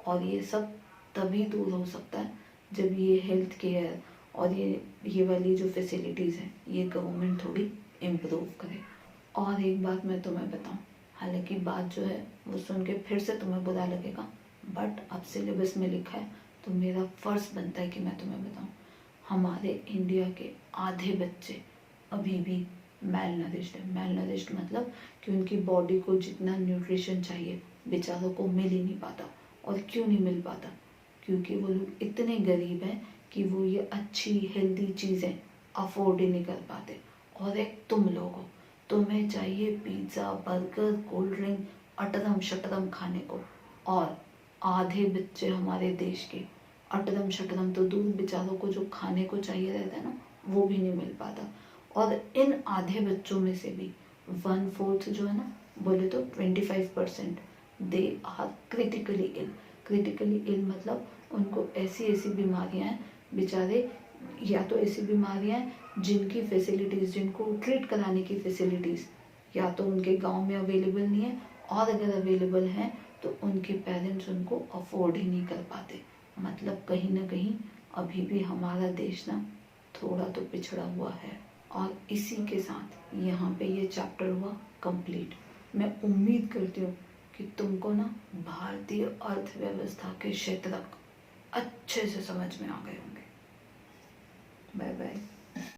और ये सब तभी दूर हो सकता है जब ये हेल्थ केयर और ये वाली जो फैसिलिटीज़ हैं ये गवर्नमेंट थोड़ी इम्प्रूव करे। और एक बात मैं तुम्हें बताऊं, हालांकि बात जो है वो सुन के फिर से तुम्हें बुरा लगेगा, बट अब सिलेबस में लिखा है तो मेरा फ़र्ज बनता है कि मैं तुम्हें बताऊं। हमारे इंडिया के आधे बच्चे अभी भी मेल नरिश्ड है। मेल नरिश्ड मतलब कि उनकी बॉडी को जितना न्यूट्रिशन चाहिए बेचारों को मिल ही नहीं पाता। और क्यों नहीं मिल पाता? क्योंकि वो लोग इतने गरीब हैं कि वो ये अच्छी हेल्दी चीज़ें अफोर्ड ही नहीं कर पाते। और एक तुम लोग हो, तुम्हें चाहिए पिज़्ज़ा, बर्गर, कोल्ड ड्रिंक, अटरम शटरम खाने को, और आधे बच्चे हमारे देश के अटरम शटरम तो दूर, बेचारों को जो खाने को चाहिए रहता है ना वो भी नहीं मिल पाता। और इन आधे बच्चों में से भी 1/4 जो है ना, बोले तो 25% they are critically ill. Critically ill मतलब उनको ऐसी ऐसी बीमारियां हैं बेचारे, या तो ऐसी बीमारियां हैं जिनकी फैसिलिटीज़, जिनको ट्रीट कराने की फैसिलिटीज़ या तो उनके गांव में अवेलेबल नहीं है, और अगर अवेलेबल हैं तो उनके पेरेंट्स उनको अफोर्ड ही नहीं कर पाते। मतलब कहीं ना कहीं अभी भी हमारा देश ना थोड़ा तो पिछड़ा हुआ है। और इसी के साथ यहाँ पे ये चैप्टर हुआ कंप्लीट। मैं उम्मीद करती हूँ कि तुमको ना भारतीय अर्थव्यवस्था के क्षेत्र अच्छे से समझ में आ गए होंगे। Bye bye.